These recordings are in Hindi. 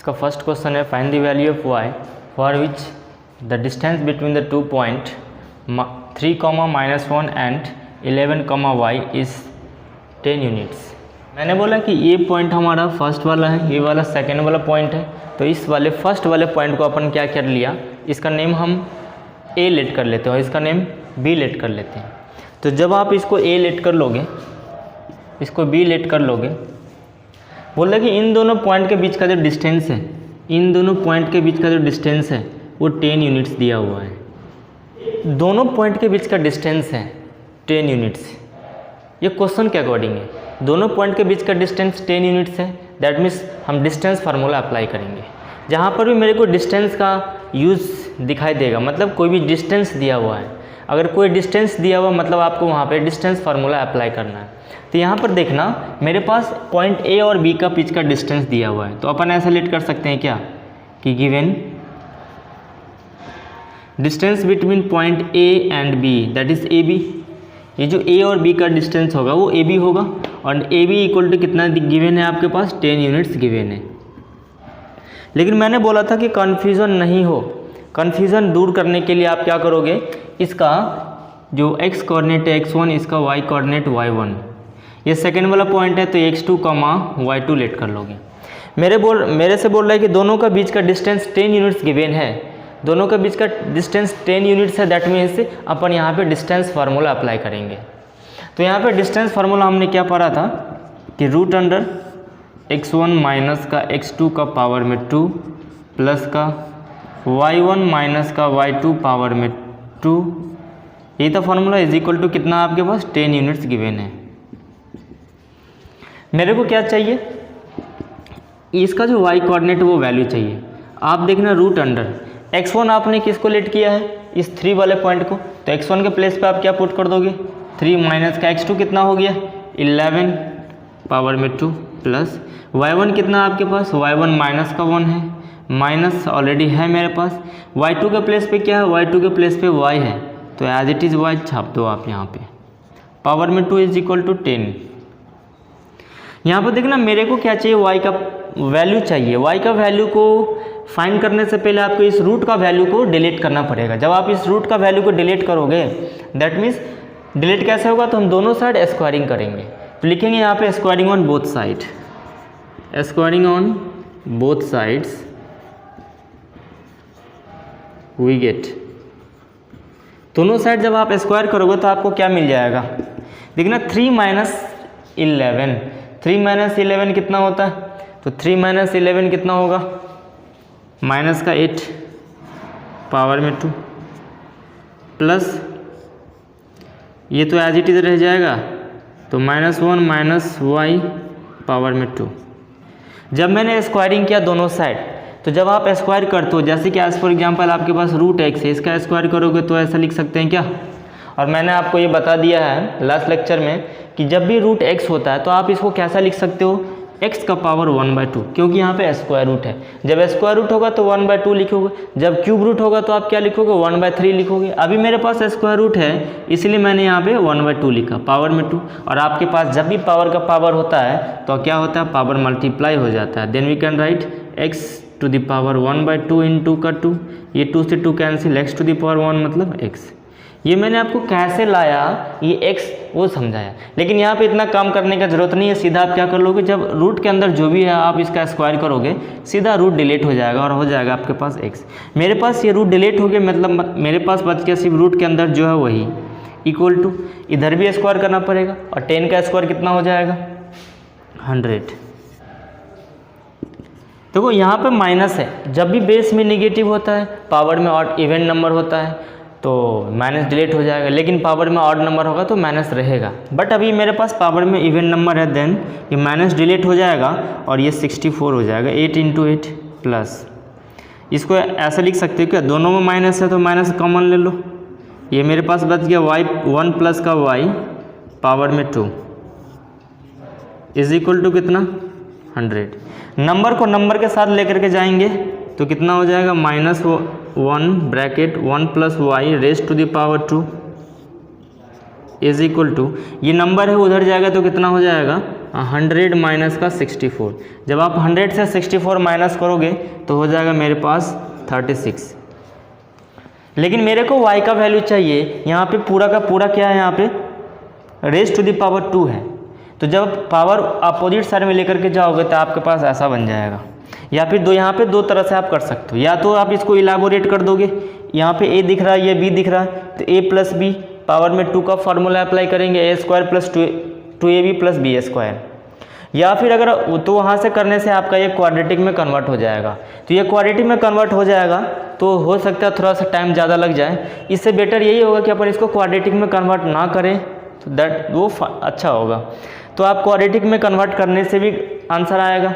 इसका फर्स्ट क्वेश्चन है find the value of y for which the distance between the 2 point 3, -1 and 11, y is 10 units. मैंने बोला कि ये पॉइंट हमारा फर्स्ट वाला है, ये वाला सेकेंड वाला पॉइंट है। तो इस वाले फर्स्ट वाले पॉइंट को अपन क्या कर लिया, इसका नेम हम a लेट कर लेते हैं और इसका नेम b लेट कर लेते हैं। तो जब आप इसको a लेट कर लोगे, इसको b लेट कर लोगे, बोल रहे कि इन दोनों पॉइंट के बीच का जो डिस्टेंस है, इन दोनों पॉइंट के बीच का जो डिस्टेंस है वो 10 यूनिट्स दिया हुआ है। दोनों पॉइंट के बीच का डिस्टेंस है 10 यूनिट्स। ये क्वेश्चन के अकॉर्डिंग है, दोनों पॉइंट के बीच का डिस्टेंस 10 यूनिट्स है। दैट मीन्स हम डिस्टेंस फार्मूला अप्लाई करेंगे। जहाँ पर भी मेरे को डिस्टेंस का यूज़ दिखाई देगा, मतलब कोई भी डिस्टेंस दिया हुआ है, अगर कोई डिस्टेंस दिया हुआ मतलब आपको वहाँ पे डिस्टेंस फार्मूला अप्लाई करना है। तो यहाँ पर देखना मेरे पास पॉइंट ए और बी का बीच का डिस्टेंस दिया हुआ है। तो अपन ऐसा लेट कर सकते हैं क्या कि given distance between point A and B that is A B. ये जो ए और बी का डिस्टेंस होगा वो ए बी होगा और ए बी इक्वल टू कितना गिवन है आपके पास 10 यूनिट्स गिवन है। लेकिन मैंने बोला था कि कन्फ्यूज़न नहीं हो, कन्फ्यूज़न दूर करने के लिए आप क्या करोगे, इसका जो x कोऑर्डिनेट है x1, इसका y कोऑर्डिनेट y1, ये सेकेंड वाला पॉइंट है तो x2, y2 लेट कर लोगे। मेरे से बोल रहा है कि दोनों का बीच का डिस्टेंस 10 यूनिट्स गिवन है, दोनों का बीच का डिस्टेंस 10 यूनिट्स है। दैट मीन्स अपन यहाँ पे डिस्टेंस फार्मूला अप्लाई करेंगे। तो यहाँ पे डिस्टेंस फार्मूला हमने क्या पढ़ा था कि रूट अंडर x1 माइनस का x2 का पावर में 2 प्लस का y1 माइनस का y2 पावर में 2, ये था फार्मूला इज इक्वल टू कितना आपके पास 10 यूनिट्स गिवन है। मेरे को क्या चाहिए, इसका जो y कोऑर्डिनेट वो वैल्यू चाहिए। आप देखना रूट अंडर x1 आपने किसको लेट किया है, इस 3 वाले पॉइंट को, तो x1 के प्लेस पे आप क्या पुट कर दोगे 3 माइनस का x2 कितना हो गया 11 पावर में 2 प्लस y1 कितना आपके पास y1 माइनस का 1 है, माइनस ऑलरेडी है मेरे पास। y2 के प्लेस पे क्या है, y2 के प्लेस पे y है तो एज इट इज़ y छाप दो आप यहाँ पे, पावर में 2 इज इक्वल टू 10। यहाँ पर देखना मेरे को क्या चाहिए, y का वैल्यू चाहिए। y का वैल्यू को फाइंड करने से पहले आपको इस रूट का वैल्यू को डिलीट करना पड़ेगा। जब आप इस रूट का वैल्यू को डिलीट करोगे दैट मीन्स डिलीट कैसे होगा, तो हम दोनों साइड स्क्वायरिंग करेंगे। तो लिखेंगे यहाँ पे squaring on both side, squaring on both sides we get. दोनों साइड जब आप स्क्वायर करोगे तो आपको क्या मिल जाएगा, देखना 3 माइनस 11, 3 माइनस 11 कितना होता है, तो 3 माइनस 11 कितना होगा माइनस का 8 पावर में 2 प्लस ये तो एज इट इज रह जाएगा तो -1 माइनस y पावर में 2। जब मैंने स्क्वायरिंग किया दोनों साइड, तो जब आप स्क्वायर करते हो, जैसे कि एज फॉर एग्जांपल आपके पास रूट x है, इसका स्क्वायर करोगे तो ऐसा लिख सकते हैं क्या। और मैंने आपको ये बता दिया है लास्ट लेक्चर में कि जब भी रूट x होता है तो आप इसको कैसा लिख सकते हो, x का पावर 1/2, क्योंकि यहाँ पे स्क्वायर रूट है। जब स्क्वायर रूट होगा तो 1/2 लिखोगे, जब क्यूब रूट होगा तो आप क्या लिखोगे 1/3 लिखोगे। अभी मेरे पास स्क्वायर रूट है इसलिए मैंने यहाँ पे 1/2 लिखा, पावर में 2। और आपके पास जब भी पावर का पावर होता है तो क्या होता है, पावर मल्टीप्लाई हो जाता है। Then we can write x to the power 1/2 into का 2, ये 2 से 2 cancel, x to the power 1 मतलब x। ये मैंने आपको कैसे लाया, ये x वो समझाया। लेकिन यहाँ पे इतना काम करने का जरूरत नहीं है, सीधा आप क्या कर लोगे, जब रूट के अंदर जो भी है आप इसका स्क्वायर करोगे सीधा रूट डिलीट हो जाएगा और हो जाएगा आपके पास x। मेरे पास ये रूट डिलीट हो गया, मतलब मेरे पास बच गया सिर्फ रूट के अंदर जो है वही इक्वल टू, इधर भी स्क्वायर करना पड़ेगा और 10 का स्क्वायर कितना हो जाएगा 100। देखो यहाँ पे माइनस है, जब भी बेस में नेगेटिव होता है, पावर में ऑड इवन नंबर होता है तो माइनस डिलीट हो जाएगा, लेकिन पावर में ऑड नंबर होगा तो माइनस रहेगा। बट अभी मेरे पास पावर में इवन नंबर है, देन ये माइनस डिलीट हो जाएगा और ये 64 हो जाएगा 8 × 8 प्लस। इसको ऐसा लिख सकते हो क्या, दोनों में माइनस है तो माइनस कॉमन ले लो, ये मेरे पास बच गया y1 प्लस का y पावर में 2 इज इक्वल टू कितना 100। नंबर को नंबर के साथ लेकर के जाएंगे तो कितना हो जाएगा -1 bracket 1 plus y raise to the power 2 is equal to, ये नंबर है उधर जाएगा तो कितना हो जाएगा 100 माइनस का 64। जब आप 100 से 64 माइनस करोगे तो हो जाएगा मेरे पास 36। लेकिन मेरे को y का वैल्यू चाहिए, यहाँ पे पूरा का पूरा क्या है, यहाँ पे रेज टू द पावर 2 है। तो जब पावर अपोजिट साइड में लेकर के जाओगे तो आपके पास ऐसा बन जाएगा। या फिर यहाँ पे दो तरह से आप कर सकते हो, या तो आप इसको इलाबोरेट कर दोगे, यहाँ पे a दिख रहा है, ये b दिख रहा है, तो a प्लस बी पावर में 2 का फॉर्मूला अप्लाई करेंगे, a square plus 2ab plus B square. या फिर अगर तो वहाँ से करने से आपका ये क्वाड्रेटिक में कन्वर्ट हो जाएगा। तो ये क्वाड्रेटिक में कन्वर्ट हो जाएगा तो हो सकता है थोड़ा सा टाइम ज़्यादा लग जाए। इससे बेटर यही होगा कि अपन इसको क्वाड्रेटिक में कन्वर्ट ना करें, तो दैट वो अच्छा होगा। तो आप क्वाड्रेटिक में कन्वर्ट करने से भी आंसर आएगा,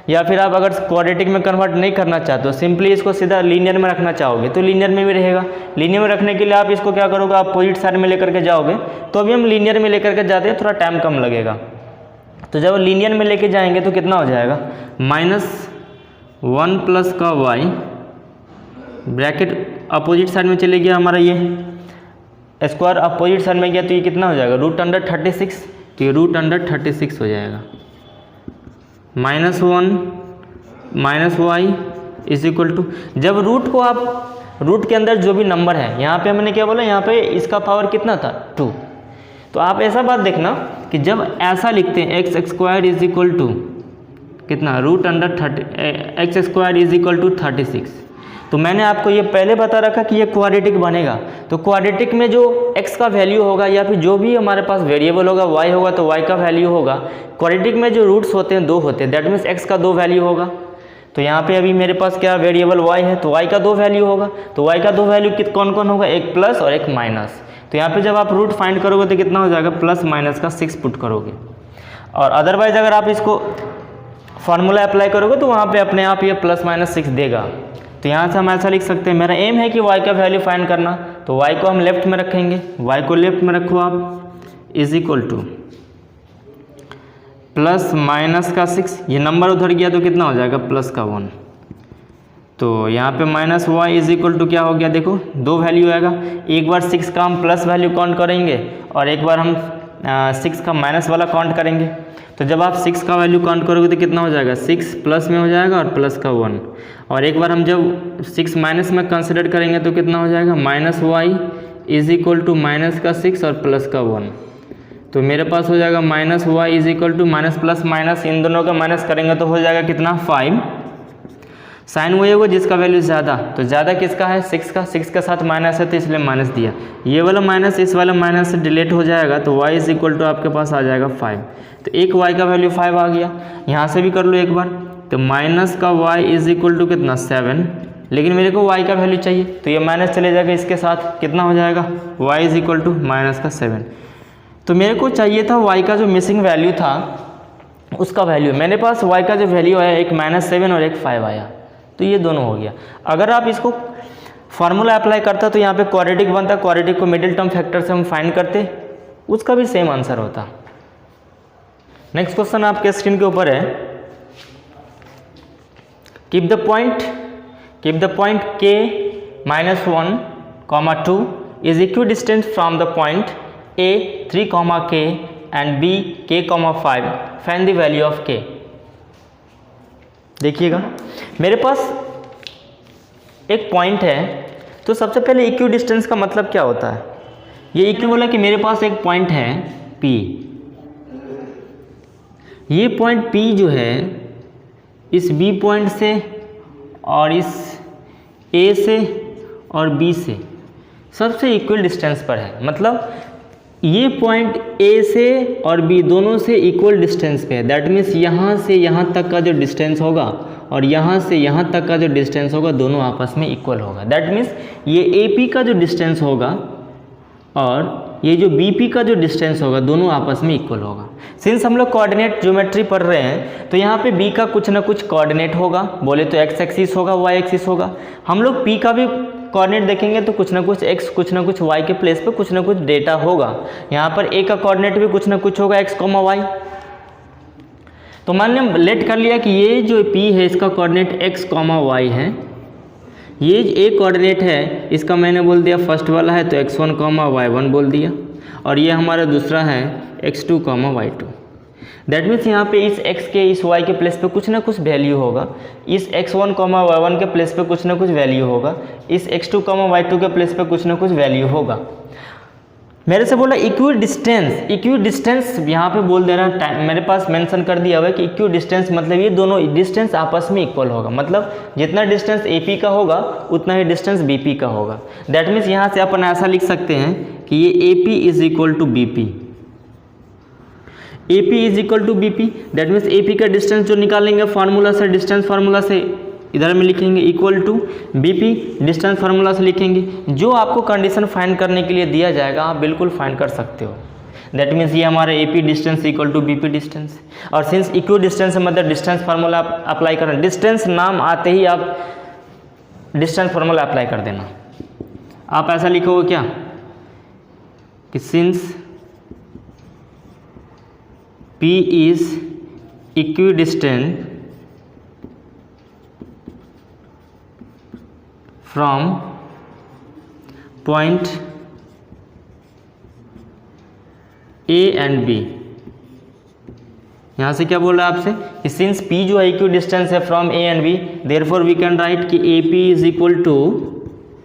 या फिर आप अगर क्वाड्रेटिक में कन्वर्ट नहीं करना चाहते हो, सिंपली इसको सीधा लीनियर में रखना चाहोगे तो लीनियर में भी रहेगा। लीनियर में रखने के लिए आप इसको क्या करोगे, आप अपोजिट साइड में लेकर के जाओगे। तो अभी हम लीनियर में लेकर के जाते हैं, थोड़ा टाइम कम लगेगा। तो जब लीनियर में लेके जाएंगे तो कितना हो जाएगा, -1 प्लस का y, ब्रैकेट अपोजिट साइड में चले गया हमारा, ये स्क्वायर अपोजिट साइड में गया तो ये कितना हो जाएगा √36। तो ये √36 हो जाएगा। -1 minus y is equal to, जब रूट को आप रूट के अंदर जो भी नंबर है, यहाँ पे हमने क्या बोला, यहाँ पे इसका पावर कितना था 2। तो आप ऐसा बात देखना कि जब ऐसा लिखते हैं x² इज इक्वल टू कितना x² इज इक्वल टू 36, तो मैंने आपको ये पहले बता रखा कि ये क्वाड्रेटिक बनेगा। तो क्वाड्रेटिक में जो x का वैल्यू होगा या फिर जो भी हमारे पास वेरिएबल होगा y होगा तो y का वैल्यू होगा। क्वाड्रेटिक में जो रूट्स होते हैं 2 होते हैं, दैट मीन्स x का 2 वैल्यू होगा। तो यहाँ पे अभी मेरे पास क्या वेरिएबल y है, तो y का 2 वैल्यू होगा। तो y का 2 वैल्यू कौन कौन होगा, एक प्लस और एक माइनस। तो यहाँ पे जब आप रूट फाइंड करोगे तो कितना हो जाएगा, प्लस माइनस का 6 पुट करोगे। और अदरवाइज अगर आप इसको फार्मूला अप्लाई करोगे तो वहाँ पे अपने आप ये प्लस माइनस 6 देगा। तो यहाँ से हम ऐसा लिख सकते हैं, मेरा एम है कि y का वैल्यू फाइंड करना, तो y को हम लेफ्ट में रखेंगे, y को लेफ्ट में रखो आप, is equal two plus minus का 6, ये नंबर उधर गया तो कितना हो जाएगा, प्लस का 1। तो यहाँ पे -y इज इक्वल टू क्या हो गया, देखो 2 वैल्यू आएगा। एक बार 6 का हम प्लस वैल्यू काउंट करेंगे और एक बार हम 6 का माइनस वाला काउंट करेंगे। तो जब आप 6 का वैल्यू काउंट करोगे तो कितना हो जाएगा, 6 प्लस में हो जाएगा और प्लस का 1। और एक बार हम जब 6 माइनस में कंसिडर करेंगे तो कितना हो जाएगा, -y is equal to minus का 6 और प्लस का 1। तो मेरे पास हो जाएगा -y is equal to minus plus minus, इन दोनों का माइनस करेंगे तो हो जाएगा कितना, 5। साइन वही होगा जिसका वैल्यू ज़्यादा, तो ज़्यादा किसका है, 6 का। 6 के साथ माइनस है तो इसलिए माइनस दिया। ये वाला माइनस इस वाला माइनस से डिलीट हो जाएगा तो y इज इक्वल टू आपके पास आ जाएगा 5। तो एक y का वैल्यू 5 आ गया। यहाँ से भी कर लो एक बार, तो माइनस का y इज इक्वल टू कितना, 7। लेकिन मेरे को y का वैल्यू चाहिए तो ये माइनस चले जाएगा इसके साथ, कितना हो जाएगा, y is equal to minus का 7। तो मेरे को चाहिए था y का जो मिसिंग वैल्यू था उसका वैल्यू। मेरे पास y का जो वैल्यू आया, एक -7 और एक 5 आया, तो ये दोनों हो गया। अगर आप इसको फार्मूला अप्लाई करता तो यहाँ पे क्वाड्रेटिक बनता, क्वाड्रेटिक को मिडिल टर्म फैक्टर से हम फाइंड करते, उसका भी सेम आंसर होता। नेक्स्ट क्वेश्चन आपके स्क्रीन के ऊपर है, keep the point k -1, 2 is equidistant from the point a 3, k and b k, 5, find the value of k। देखिएगा मेरे पास एक पॉइंट है, तो सबसे पहले इक्वी डिस्टेंस का मतलब क्या होता है। ये इक्वी बोला कि मेरे पास एक पॉइंट है P, ये पॉइंट P जो है इस B पॉइंट से और इस A से और B से सबसे इक्वल डिस्टेंस पर है। मतलब ये पॉइंट A से और B दोनों से इक्वल डिस्टेंस पे है। दैट मीन्स यहाँ से यहाँ तक का जो डिस्टेंस होगा और यहाँ से यहाँ तक का जो डिस्टेंस होगा दोनों आपस में इक्वल होगा। दैट मीन्स ये AP का जो डिस्टेंस होगा और ये जो BP का जो डिस्टेंस होगा दोनों आपस में इक्वल होगा। सिंस हम लोग कोऑर्डिनेट ज्योमेट्री पढ़ रहे हैं तो यहाँ पे B का कुछ ना कुछ कोऑर्डिनेट होगा, बोले तो x एक्सिस होगा, y एक्सिस होगा। हम लोग P का भी कोऑर्डिनेट देखेंगे तो कुछ ना कुछ x कुछ ना कुछ y के प्लेस पे कुछ ना कुछ डेटा होगा। यहाँ पर A का कोऑर्डिनेट भी कुछ ना कुछ होगा, x, y। तो मान लिया लेट कर लिया कि ये जो P है इसका कोऑर्डिनेट x, y है। ये एक कोऑर्डिनेट है इसका मैंने बोल दिया फर्स्ट वाला है तो x1, y1 बोल दिया। और ये हमारा दूसरा है x2, y2। दैट मीन्स यहाँ पे इस x के इस y के प्लेस पे कुछ ना कुछ वैल्यू होगा, इस x1, y1 के प्लेस पे कुछ ना कुछ वैल्यू होगा, इस x2, y2 के प्लेस पे कुछ ना कुछ वैल्यू होगा। मेरे से बोला इक्वी डिस्टेंस यहाँ पे बोल दे रहा है, मेरे पास मेंशन कर दिया हुआ है कि इक्वी डिस्टेंस मतलब ये दोनों डिस्टेंस आपस में इक्वल होगा, मतलब जितना डिस्टेंस AP का होगा उतना ही डिस्टेंस BP का होगा। दैट मीन्स यहाँ से अपन ऐसा लिख सकते हैं कि ये AP is equal to BP, AP is equal to BP। That means AP का डिस्टेंस जो निकालेंगे फार्मूला से, डिस्टेंस फार्मूला से इधर में लिखेंगे equal to BP, distance formula से लिखेंगे। जो आपको कंडीशन फाइंड करने के लिए दिया जाएगा आप बिल्कुल फाइंड कर सकते हो। दैट मीन्स ये हमारा AP distance equal to BP distance, और सिंस इक्वी डिस्टेंस मतलब डिस्टेंस फार्मूला आप अप्लाई करना, डिस्टेंस नाम आते ही आप डिस्टेंस फार्मूला अप्लाई कर देना। आप ऐसा लिखोगे क्या कि since P is equi distance from point A and B। यहाँ से क्या बोल रहा है आपसे कि सिंस P जो है इक्वी डिस्टेंस है from A and B, therefore we can write कि AP is equal to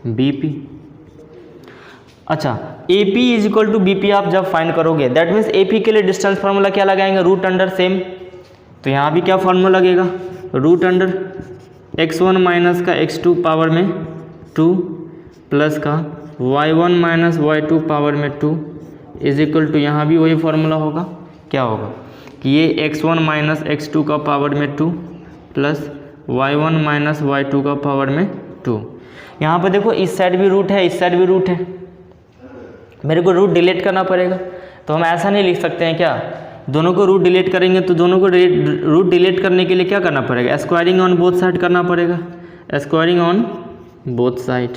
BP। अच्छा, AP is equal to BP आप जब फाइंड करोगे, दैट मीन्स AP के लिए डिस्टेंस फार्मूला क्या लगाएंगे, रूट अंडर सेम। तो यहाँ भी क्या फार्मूला लगेगा, रूट अंडर x1 माइनस का x2 पावर में 2 प्लस का y1 माइनस y2 पावर में 2 इज इक्वल टू, यहाँ भी वही फार्मूला होगा, क्या होगा कि ये x1 माइनस x2 का पावर में 2 प्लस y1 माइनस y2 का पावर में 2। यहाँ पे देखो इस साइड भी रूट है, इस साइड भी रूट है, मेरे को रूट डिलीट करना पड़ेगा। तो हम ऐसा नहीं लिख सकते हैं क्या, दोनों को रूट डिलीट करेंगे तो दोनों को रूट डिलीट करने के लिए क्या करना पड़ेगा, स्क्वायरिंग ऑन बोथ साइड करना पड़ेगा, squaring on both side.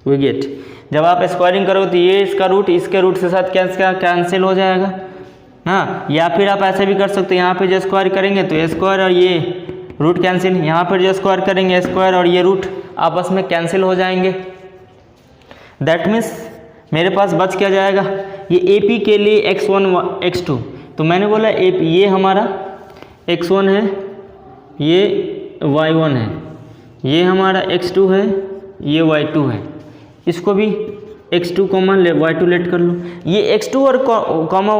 We get, जब आप स्क्वायरिंग करोगे तो ये इसका रूट इसके रूट के साथ कैंसिल हो जाएगा ना। या फिर आप ऐसे भी कर सकते हो, यहाँ पे जो स्क्वायर करेंगे तो स्क्वायर और ये रूट कैंसिल, यहाँ पर जो स्क्वायर करेंगे स्क्वायर और ये रूट आपस में कैंसिल हो जाएंगे। दैट मीन्स मेरे पास बच क्या जाएगा, ये AP के लिए x1 x2, तो मैंने बोला AP ये हमारा x1 है, ये y1 है, ये हमारा x2 है, ये y2 है, इसको भी x2 y2 लेट कर लो। ये x2 और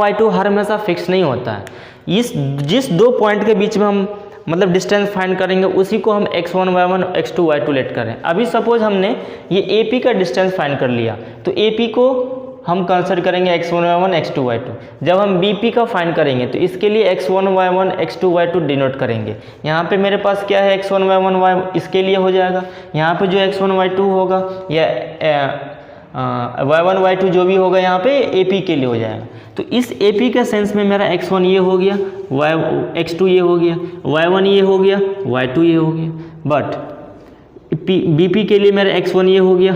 y2 हर हमेशा फिक्स नहीं होता है, इस जिस दो पॉइंट के बीच में हम मतलब डिस्टेंस फाइंड करेंगे उसी को हम x1 y1 x2 y2 late कर रहे हैं। अभी सपोज हमने ये AP का डिस्टेंस फाइंड कर लिया तो AP को हम कंसिडर करेंगे x1 y1 x2 y2। जब हम BP का फाइंड करेंगे तो इसके लिए x1 y1 x2 y2 denote करेंगे। यहाँ पे मेरे पास क्या है x1 y1 y इसके लिए हो जाएगा, यहाँ पे जो x1 y2 होगा या y1 y2 जो भी होगा यहाँ पे AP के लिए हो जाएगा। तो इस AP के सेंस में मेरा x1 ये हो गया, x2 ये हो गया, y1 ये हो गया, y2 ये हो गया। बट BP के लिए मेरा x1 ये हो गया,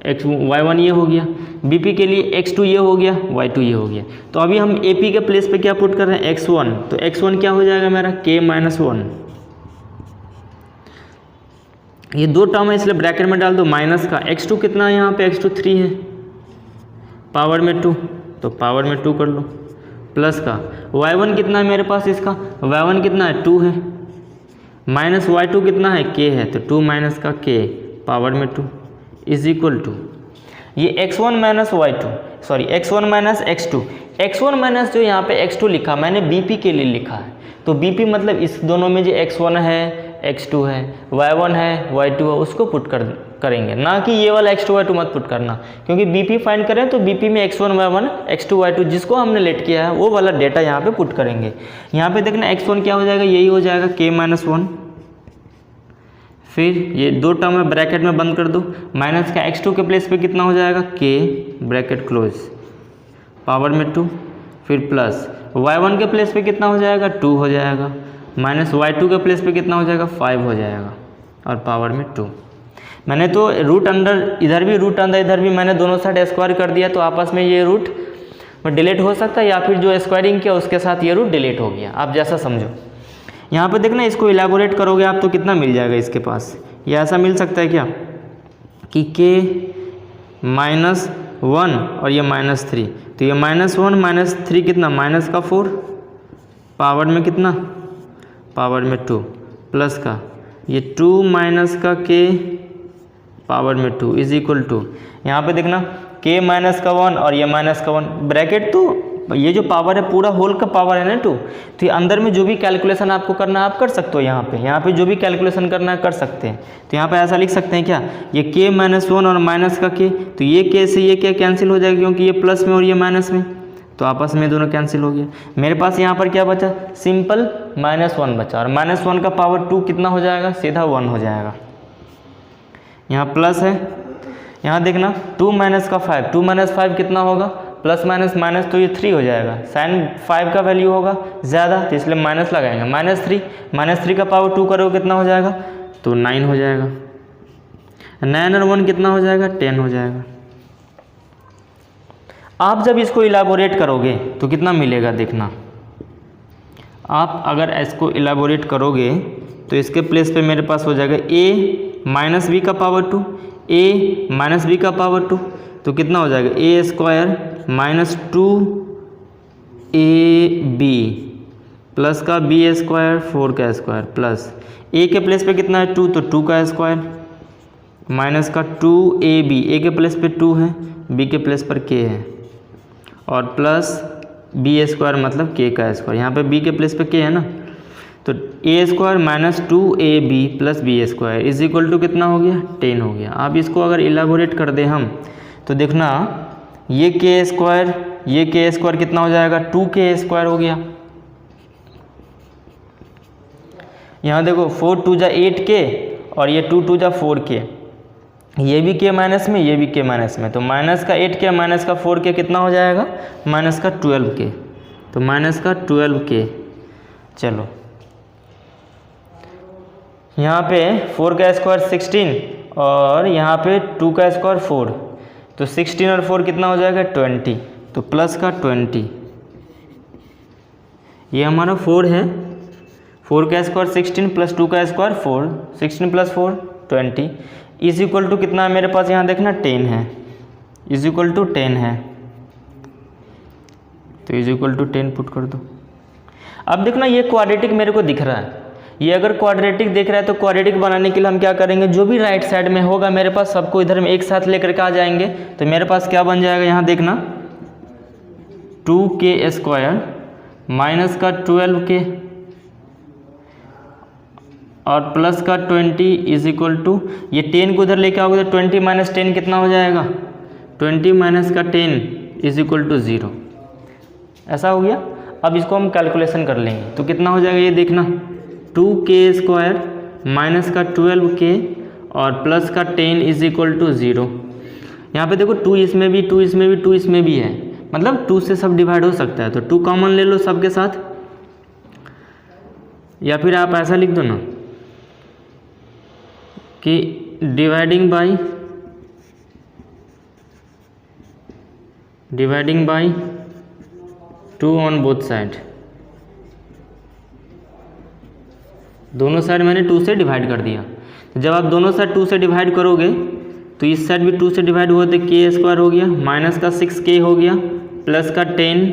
y1 ये हो गया, BP के लिए x2 ये हो गया, y2 ये हो गया। तो अभी हम AP के प्लेस पे क्या पुट कर रहे हैं, x1, तो x1 क्या हो जाएगा मेरा k-1। ये दो टर्म है इसलिए ब्रैकेट में डाल दो, माइनस का x2 कितना है यहाँ पे, x2 3 है, पावर में 2 तो पावर में 2 कर लो, प्लस का y1 कितना है मेरे पास, इसका y1 कितना है 2 है, माइनस y2 कितना है k है, तो 2 माइनस का k पावर में 2 इज इक्वल टू ये x1 minus y2 sorry x1 minus x2, x1 minus जो यहाँ पे x2 लिखा मैंने BP के लिए लिखा है, तो BP मतलब इस दोनों में जो x1 है x2 है y1 है y2 है उसको पुट करेंगे, ना कि ये वाला x2 y2 मत पुट करना, क्योंकि BP फाइंड करें तो BP में x1 y1 x2 y2 जिसको हमने लेट किया है वो वाला डेटा यहाँ पे पुट करेंगे। यहाँ पे देखना x1 क्या हो जाएगा, यही हो जाएगा k-1, फिर ये दो टर्म है ब्रैकेट में बंद कर दो, माइनस का x2 के प्लेस पे कितना हो जाएगा k ब्रैकेट क्लोज पावर में 2, फिर प्लस y1 के प्लेस पे कितना हो जाएगा 2 हो जाएगा, माइनस y2 के प्लेस पे कितना हो जाएगा 5 हो जाएगा और पावर में 2। मैंने तो रूट अंडर इधर भी रूट अंदर इधर भी मैंने दोनों साइड स्क्वायर कर दिया, तो आपस में ये रूट डिलीट हो सकता है या फिर जो स्क्वायरिंग किया उसके साथ ये रूट डिलीट हो गया, आप जैसा समझो। यहाँ पे देखना इसको इलेबोरेट करोगे आप तो कितना मिल जाएगा इसके पास, ये ऐसा मिल सकता है क्या कि k माइनस 1 और ये -3, तो ये -1 -3 कितना, माइनस का 4, पावर में कितना, पावर में 2, प्लस का ये 2 माइनस का k पावर में 2 इज इक्वल टू, यहाँ पे देखना k माइनस का 1 और ये माइनस का 1, ब्रैकेट तो ये जो पावर है पूरा होल का पावर है ना 2, तो ये अंदर में जो भी कैलकुलेशन आपको करना है आप कर सकते हो, यहाँ पे जो भी कैलकुलेशन करना है कर सकते हैं। तो यहाँ पे ऐसा लिख सकते हैं क्या, ये k -1 और माइनस का k, तो ये k से ये k कैंसिल हो जाएगा क्योंकि ये प्लस में और ये माइनस में, तो आपस में दोनों कैंसिल हो गया। मेरे पास यहाँ पर क्या बचा, सिंपल -1 बचा, और -1 का पावर 2 कितना हो जाएगा, सीधा 1 हो जाएगा। यहाँ प्लस है, यहाँ देखना 2 माइनस का 5, 2 माइनस 5 कितना होगा, प्लस माइनस माइनस तो ये 3 हो जाएगा, साइन 5 का वैल्यू होगा ज़्यादा तो इसलिए माइनस लगाएंगे, -3 का पावर 2 करोगे कितना हो जाएगा, तो 9 हो जाएगा। 9 और 1 कितना हो जाएगा, 10 हो जाएगा। आप जब इसको इलाबोरेट करोगे तो कितना मिलेगा, देखना आप अगर इसको इलाबोरेट करोगे तो इसके प्लेस पे मेरे पास हो जाएगा a माइनस बी का पावर 2, a माइनस बी का पावर 2, तो कितना हो जाएगा a square minus 2ab plus का b स्क्वायर 4 का स्क्वायर प्लस a के प्लेस पे कितना है 2, तो 2 का स्क्वायर माइनस का 2ab, a के प्लेस पे 2 है, b के प्लेस पर k है, और प्लस b स्क्वायर मतलब k का स्क्वायर, यहाँ पे b के प्लेस पे k है ना, तो a square minus 2ab plus b square is equal to कितना हो गया, 10 हो गया। अब इसको अगर इलाबोरेट कर दे हम तो देखना ये k स्क्वायर कितना हो जाएगा, 2k स्क्वायर हो गया। यहाँ देखो 4 2 जा 8k और ये 2 2 जा 4k, ये भी k माइनस में, ये भी k माइनस में, तो माइनस का 8k माइनस का 4k कितना हो जाएगा, माइनस का 12k, तो माइनस का 12k। चलो यहाँ पे 4 का स्क्वायर 16 और यहाँ पे 2 का स्क्वायर 4, तो 16 और 4 कितना हो जाएगा 20, तो प्लस का 20, ये हमारा 4 है, 4 का स्क्वायर 16 प्लस 2 का square 4, 16 plus 4 20 is equal to कितना है मेरे पास, यहाँ देखना 10 है, इज इक्वल टू 10 है, तो इज इक्वल टू 10 पुट कर दो। अब देखना ये क्वाड्रेटिक मेरे को दिख रहा है, ये अगर क्वाड्रेटिक दिख रहा है तो क्वाड्रेटिक बनाने के लिए हम क्या करेंगे, जो भी राइट साइड में होगा मेरे पास सबको इधर में एक साथ लेकर के आ जाएंगे, तो मेरे पास क्या बन जाएगा, यहाँ देखना 2k स्क्वायर माइनस का 12k और प्लस का 20 इज इक्वल टू, ये 10 को उधर लेके आओगे तो 20 माइनस 10 कितना हो जाएगा, 20 माइनस का 10 इज इक्वल टू 0, ऐसा हो गया। अब इसको हम कैलकुलेशन कर लेंगे तो कितना हो जाएगा, ये देखना 2k स्क्वायर माइनस का 12k और प्लस का 10 इज इक्वल टू 0। यहाँ पे देखो 2 इसमें भी, 2 इसमें भी, 2 इसमें भी है, मतलब 2 से सब डिवाइड हो सकता है, तो 2 कॉमन ले लो सबके साथ, या फिर आप ऐसा लिख दो ना कि dividing by 2 on both side, दोनों साइड मैंने 2 से डिवाइड कर दिया। तो जब आप दोनों साइड 2 से डिवाइड करोगे तो इस साइड भी 2 से डिवाइड हुआ तो k स्क्वायर हो गया, माइनस का 6k हो गया, प्लस का 10,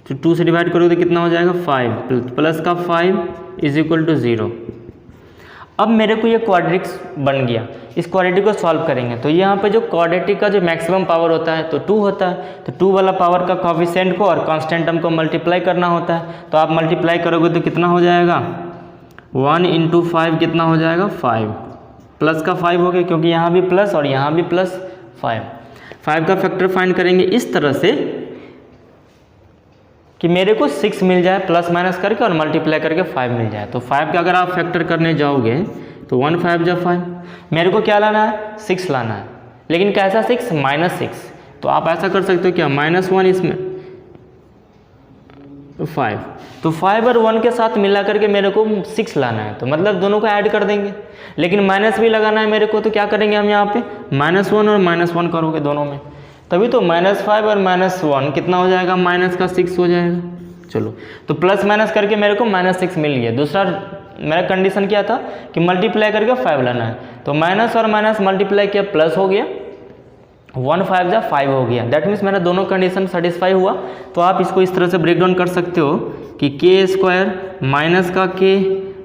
तो 2 से डिवाइड करोगे तो कितना हो जाएगा 5, प्लस का 5 इज इक्वल टू 0। अब मेरे को ये क्वाड्रेटिक्स बन गया, इस क्वाड्रेटिक को सॉल्व करेंगे तो यहाँ पे जो क्वाड्रेटिक का जो मैक्सिमम पावर होता है तो 2 होता है, तो 2 वाला पावर का कोएफिशिएंट को और कांस्टेंट टर्म को मल्टीप्लाई करना होता है, तो आप मल्टीप्लाई करोगे तो कितना हो जाएगा 1 इंटू 5 कितना हो जाएगा 5, प्लस का 5 हो गया क्योंकि यहाँ भी प्लस और यहाँ भी प्लस 5 का फैक्टर फाइंड करेंगे इस तरह से कि मेरे को 6 मिल जाए प्लस माइनस करके और मल्टीप्लाई करके 5 मिल जाए। तो 5 का अगर आप फैक्टर करने जाओगे तो 1 5 जा 5, मेरे को क्या लाना है 6 लाना है, लेकिन कैसा 6 -6, तो आप ऐसा कर सकते हो क्या -1 इसमें 5, तो 5 और 1 के साथ मिला करके मेरे को 6 लाना है, तो मतलब दोनों को ऐड कर देंगे, लेकिन माइनस भी लगाना है मेरे को, तो क्या करेंगे हम यहाँ पे -1 और -1 करोगे दोनों में, तभी तो -5 और -1 कितना हो जाएगा माइनस का 6 हो जाएगा। चलो तो प्लस माइनस करके मेरे को -6 मिल गया। दूसरा मेरा कंडीशन क्या था कि मल्टीप्लाई करके 5 लाना है, तो माइनस और माइनस मल्टीप्लाई किया प्लस हो गया, 1 5 जा 5 हो गया। दैट मीन्स मेरा दोनों कंडीशन सेटिस्फाई हुआ। तो आप इसको इस तरह से ब्रेक डाउन कर सकते हो कि के स्क्वायर माइनस का के,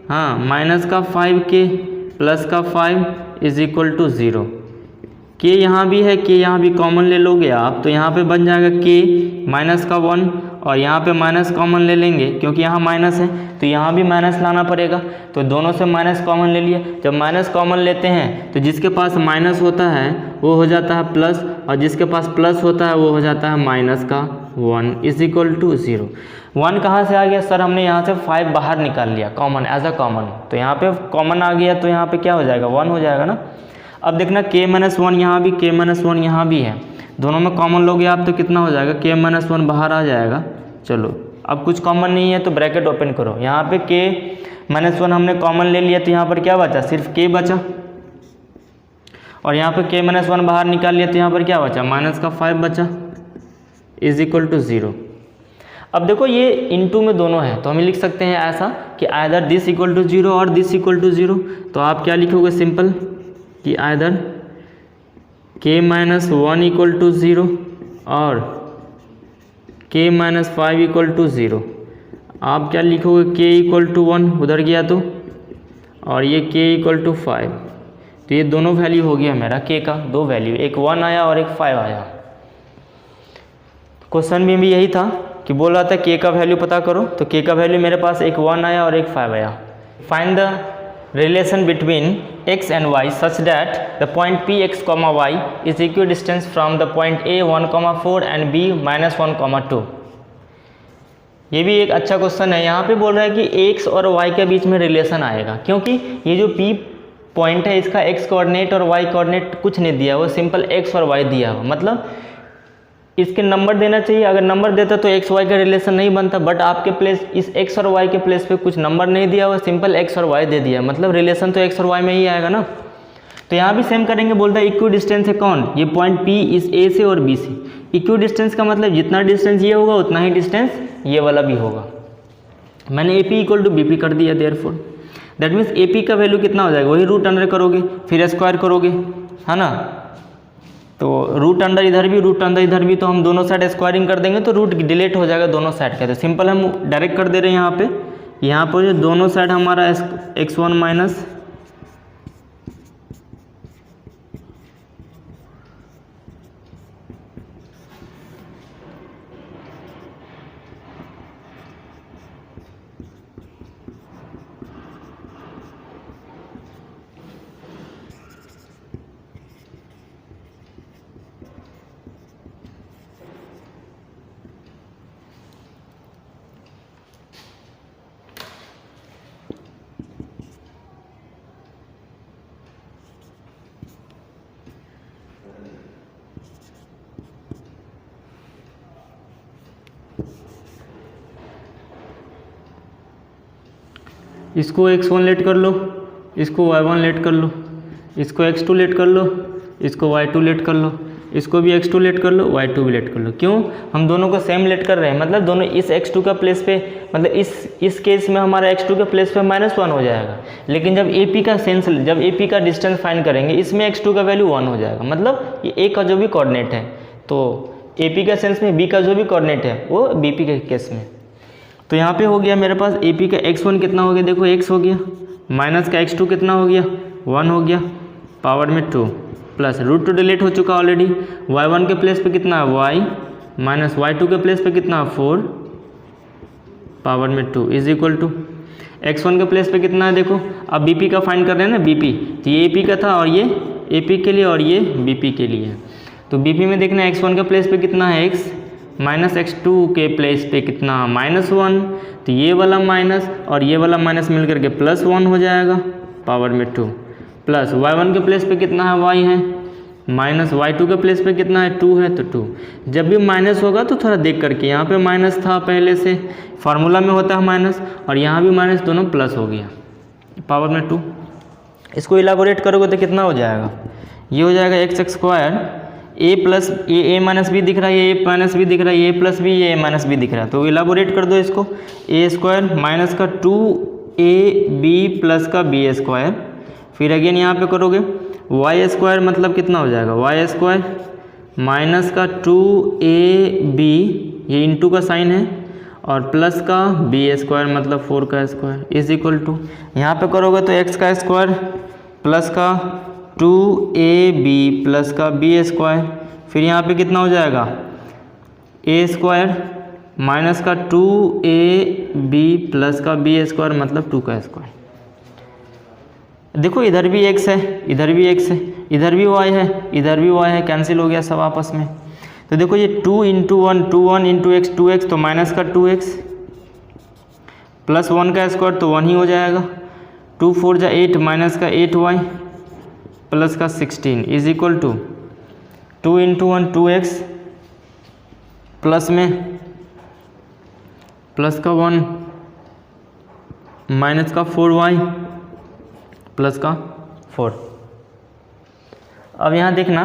हाँ माइनस का 5k प्लस का 5 इज इक्वल टू 0। के यहाँ भी है, के यहाँ भी कॉमन ले लोगे आप, तो यहाँ पे बन जाएगा के माइनस का 1 और यहाँ पे माइनस कॉमन ले लेंगे क्योंकि यहाँ माइनस है तो यहाँ भी माइनस लाना पड़ेगा। तो दोनों से माइनस कॉमन ले लिया। जब माइनस कॉमन लेते हैं तो जिसके पास माइनस होता है वो हो जाता है प्लस और जिसके पास प्लस होता है वो हो जाता है माइनस का 1 इज इक्वल टू 0। 1 कहाँ से आ गया सर? हमने यहाँ से 5 बाहर निकाल लिया कॉमन, एज अ कॉमन, तो यहाँ पे कॉमन आ गया तो यहाँ पे क्या हो जाएगा? 1 हो जाएगा ना। अब देखना k माइनस 1 यहाँ भी, k माइनस 1 यहाँ भी है, दोनों में कॉमन लोगे आप तो कितना हो जाएगा? k माइनस 1 बाहर आ जाएगा। चलो अब कुछ कॉमन नहीं है तो ब्रैकेट ओपन करो। यहाँ पे k माइनस 1 हमने कॉमन ले लिया तो यहाँ पर क्या बचा? सिर्फ k बचा। और यहाँ पे k माइनस 1 बाहर निकाल लिया तो यहाँ पर क्या बचा? माइनस का 5 बचा इज इक्वल टू 0। अब देखो ये इनटू में दोनों है तो हम लिख सकते हैं ऐसा कि आइदर दिस इक्वल टू 0 और दिस इक्वल टू 0। तो आप क्या लिखोगे? सिंपल कि either k minus 1 equal to 0 और k माइनस 5 इक्वल टू 0। आप क्या लिखोगे? k इक्वल टू 1 उधर गया तो, और ये k इक्वल टू 5। तो ये दोनों वैल्यू हो गया मेरा k का, दो वैल्यू, एक 1 आया और एक 5 आया। क्वेश्चन में भी यही था कि बोल रहा था k का वैल्यू पता करो, तो k का वैल्यू मेरे पास एक 1 आया और एक 5 आया। Find the relation between x and y such that the point px, y is equidistant from the point a 1,4 and b -1,2। ये भी एक अच्छा क्वेश्चन है। यहाँ पे बोल रहा है कि x और y के बीच में रिलेशन आएगा, क्योंकि ये जो p पॉइंट है इसका x कोऑर्डिनेट और y कोऑर्डिनेट कुछ नहीं दिया, वो सिंपल x और y दिया हुआ, मतलब इसके नंबर देना चाहिए। अगर नंबर देता तो x y का रिलेशन नहीं बनता, बट आपके प्लेस इस x और y के प्लेस पे कुछ नंबर नहीं दिया हुआ, सिंपल x और y दे दिया, मतलब रिलेशन तो x और y में ही आएगा ना। तो यहाँ भी सेम करेंगे। बोलता है इक्वी डिस्टेंस है कौन? ये पॉइंट P इस A से और B से। इक्वी डिस्टेंस का मतलब जितना डिस्टेंस ये होगा उतना ही डिस्टेंस ये वाला भी होगा। मैंने AP इक्वल टू BP कर दिया, देयरफॉर दैट मीन्स AP का वैल्यू कितना हो जाएगा? वही रूट अंडर करोगे फिर स्क्वायर करोगे, है ना। तो रूट अंडर इधर भी, रूट अंडर इधर भी, तो हम दोनों साइड स्क्वायरिंग कर देंगे तो रूट डिलीट हो जाएगा दोनों साइड का। तो सिंपल हम डायरेक्ट कर दे रहे हैं यहाँ पे जो दोनों साइड हमारा x1 माइनस इसको x1 लेट कर लो, इसको y1 लेट कर लो, इसको x2 लेट कर लो, इसको y2 लेट कर लो, इसको भी x2 लेट कर लो, y2 भी लेट कर लो। क्यों? हम दोनों को सेम लेट कर रहे हैं, मतलब दोनों इस x2 का प्लेस पे, मतलब इस केस में हमारा x2 के प्लेस पे -1 हो जाएगा। लेकिन जब AP का सेंस, जब AP का डिस्टेंस फाइंड करेंगे इसमें x2 का वैल्यू 1 हो जाएगा, मतलब ये A का जो भी कोऑर्डिनेट है, तो AP का सेंस में B का जो भी कोऑर्डिनेट है वो BP के केस में। तो यहाँ पे हो गया मेरे पास AP का x1 कितना हो गया? देखो x हो गया, माइनस का x2 कितना हो गया? 1 हो गया, पावर में 2, प्लस रूट 2 डिलीट हो चुका ऑलरेडी। y1 के प्लेस पे कितना है? y माइनस y2 के प्लेस पे कितना है? 4 पावर में 2 इज इक्वल टू x1 के प्लेस पे कितना है? देखो अब BP का फाइंड कर रहे हैं ना, BP, तो ये AP का था और ये AP के लिए और ये BP के लिए। तो BP में देखना x1 के प्लेस पे कितना है? x माइनस x2 के प्लेस पे कितना? -1, तो ये वाला माइनस और ये वाला माइनस मिल करके +1 हो जाएगा पावर में 2, प्लस y1 के प्लेस पे कितना है? y है, माइनस y2 के प्लेस पे कितना है? 2 है, तो 2। जब भी माइनस होगा तो थोड़ा देख करके, यहाँ पे माइनस था पहले से, फार्मूला में होता है माइनस, और यहाँ भी माइनस, दोनों प्लस हो गया पावर में 2। इसको इलाबोरेट करोगे तो कितना हो जाएगा? ये हो जाएगा x² a plus A minus B दिख रहा है, ये a माइनस बी दिख रहा है, ये प्लस बी, ये a माइनस बी दिख रहा है, तो इलाबोरेट कर दो इसको। a² माइनस का 2ab प्लस का b², फिर अगेन यहाँ पे करोगे y² मतलब कितना हो जाएगा? y² माइनस का 2ab, ये इंटू का साइन है, और प्लस का b² मतलब 4 का स्क्वायर इज इक्वल टू, यहाँ पे करोगे तो x का स्क्वायर प्लस का 2ab प्लस का b², फिर यहाँ पे कितना हो जाएगा a² माइनस का 2ab प्लस का b² मतलब 2 का स्क्वायर। देखो इधर भी x है, इधर भी x है, इधर भी y है, इधर भी y है, कैंसिल हो गया सब आपस में। तो देखो ये 2 इंटू 1 1 इंटू एक्स 2x तो माइनस का 2x प्लस 1 का स्क्वायर तो 1 ही हो जाएगा, 2 4 जा 8 माइनस का 8y प्लस का 16 is equal to 2 into 1 2x plus में प्लस का 1 माइनस का 4y प्लस का 4। अब यहाँ देखना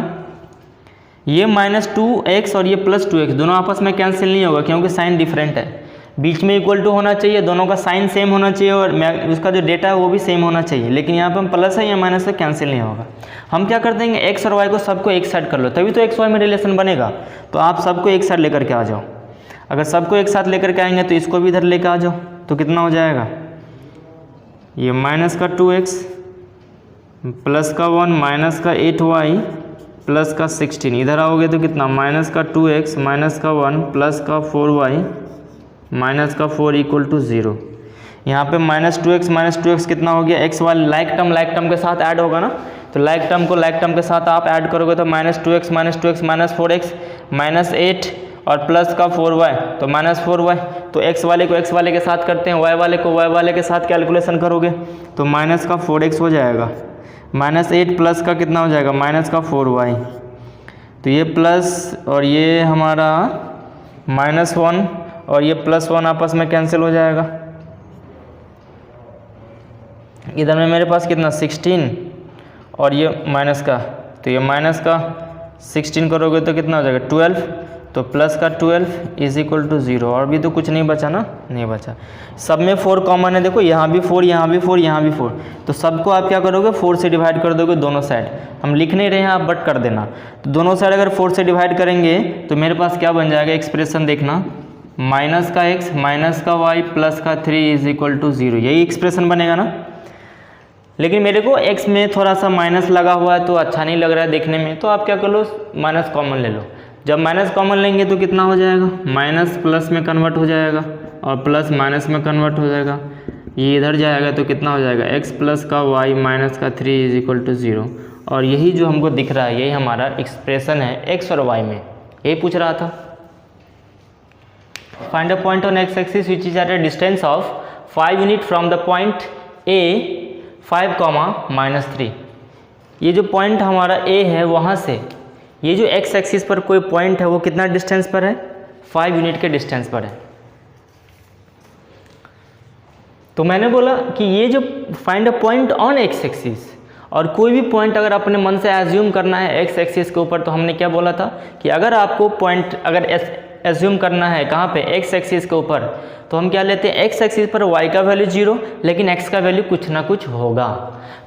ये -2x और ये +2x दोनों आपस में कैंसिल नहीं होगा क्योंकि साइन डिफरेंट है, बीच में इक्वल टू होना चाहिए, दोनों का साइन सेम होना चाहिए और उसका जो डेटा है वो भी सेम होना चाहिए, लेकिन यहाँ पे हम प्लस है या माइनस है कैंसिल नहीं होगा। हम क्या कर देंगे x और y को सबको एक साइड कर लो, तभी तो x y में रिलेशन बनेगा। तो आप सबको एक साइड लेकर के आ जाओ, अगर सबको एक साथ लेकर के आएंगे तो इसको भी इधर लेकर आ जाओ, तो कितना हो जाएगा ये माइनस का 2x प्लस का 1 माइनस का 8y प्लस का 16, इधर आओगे तो कितना माइनस का 2x माइनस का 1 प्लस का 4y माइनस का 4 इक्वल टू 0। यहाँ पे -2x कितना हो गया, x वाले लाइक टर्म के साथ ऐड होगा ना, तो लाइक टर्म को लाइक टर्म के साथ आप ऐड करोगे तो -2x माइनस 4x माइनस 8 और प्लस का 4y तो -4y, तो x वाले को x वाले के साथ करते हैं, y वाले को y वाले के साथ कैलकुलेशन करोगे तो माइनस का 4x हो जाएगा, -8 प्लस का कितना हो जाएगा माइनस का 4y, तो ये प्लस और ये हमारा -1 और ये +1 आपस में कैंसिल हो जाएगा। इधर में मेरे पास कितना 16 और ये माइनस का, तो ये माइनस का 16 करोगे तो कितना हो जाएगा 12, तो प्लस का 12 इज इक्वल टू 0। और भी तो कुछ नहीं बचा ना, नहीं बचा, सब में 4 कॉमन है, देखो यहाँ भी 4 यहाँ भी 4 यहाँ भी 4, तो सबको आप क्या करोगे 4 से डिवाइड कर दोगे दोनों साइड, हम लिख नहीं रहे हैं आप बट कर देना। तो दोनों साइड अगर 4 से डिवाइड करेंगे तो मेरे पास क्या बन जाएगा एक्सप्रेशन देखना, माइनस का x माइनस का y प्लस का 3 इज इक्वल टू 0, यही एक्सप्रेशन बनेगा ना। लेकिन मेरे को x में थोड़ा सा माइनस लगा हुआ है तो अच्छा नहीं लग रहा है देखने में, तो आप क्या कर लो माइनस कॉमन ले लो, जब माइनस कॉमन लेंगे तो कितना हो जाएगा माइनस प्लस में कन्वर्ट हो जाएगा और प्लस माइनस में कन्वर्ट हो जाएगा, ये इधर जाएगा तो कितना हो जाएगा x प्लस का y माइनस का 3 इज इक्वल टू 0। और यही जो हमको दिख रहा है यही हमारा एक्सप्रेशन है x और y में, यही पूछ रहा था। Find a point on x axis which is at a distance of 5 unit from the point a 5, -3। ये जो पॉइंट हमारा a है वहाँ से ये जो x एक्सिस पर कोई पॉइंट है वो कितना डिस्टेंस पर है 5 यूनिट के डिस्टेंस पर है। तो मैंने बोला कि ये जो find a point on x axis, और कोई भी पॉइंट अगर अपने मन से एज्यूम करना है x एक्सिस के ऊपर, तो हमने क्या बोला था कि अगर आपको पॉइंट अगर एज्यूम करना है कहाँ पे x एक्सिस के ऊपर, तो हम क्या लेते हैं x एक्सिस पर y का वैल्यू 0 लेकिन x का वैल्यू कुछ ना कुछ होगा।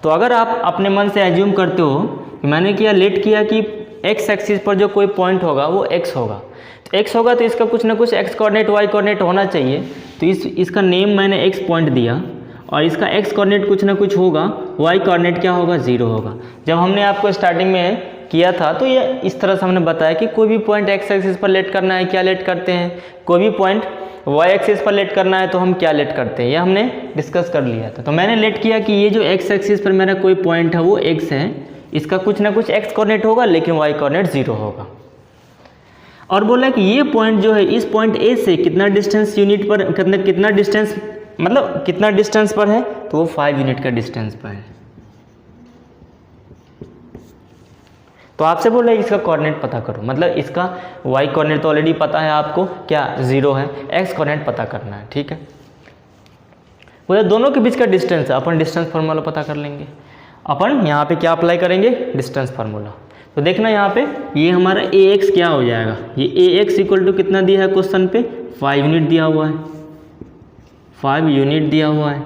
तो अगर आप अपने मन से एज्यूम करते हो कि मैंने क्या लेट किया कि x एक्सिस पर जो कोई पॉइंट होगा वो x होगा, तो x होगा तो इसका कुछ ना कुछ x कोऑर्डिनेट y कोऑर्डिनेट होना चाहिए, तो इसका नेम मैंने x पॉइंट दिया और इसका x कोऑर्डिनेट कुछ ना कुछ होगा, y कोऑर्डिनेट क्या होगा 0 होगा। जब हमने आपको स्टार्टिंग में किया था तो ये इस तरह से हमने बताया कि कोई भी पॉइंट x एक्सिस पर लेट करना है क्या लेट करते हैं, कोई भी पॉइंट y एक्सिस पर लेट करना है तो हम क्या लेट करते हैं, ये हमने डिस्कस कर लिया था। तो मैंने लेट किया कि ये जो x एक्सिस पर मेरा कोई पॉइंट है वो x है, इसका कुछ ना कुछ x कोऑर्डिनेट होगा लेकिन y कोऑर्डिनेट 0 होगा। और बोला कि ये पॉइंट जो है इस पॉइंट A से कितना डिस्टेंस यूनिट पर कितना डिस्टेंस मतलब कितना डिस्टेंस पर है, तो वो 5 यूनिट का डिस्टेंस पर है। तो आपसे बोला इसका कोऑर्डिनेट पता करो, मतलब इसका y कोऑर्डिनेट तो ऑलरेडी पता है आपको क्या 0 है, x कोऑर्डिनेट पता करना है, ठीक है। बोला दोनों के बीच का डिस्टेंस है, अपन डिस्टेंस फार्मूला पता कर लेंगे। अपन यहाँ पे क्या अप्लाई करेंगे डिस्टेंस फार्मूला। तो देखना यहाँ पे ये हमारा ax क्या हो जाएगा, ये ax इक्वल टू कितना दिया है क्वेश्चन पे 5 यूनिट दिया हुआ है, 5 यूनिट दिया हुआ है।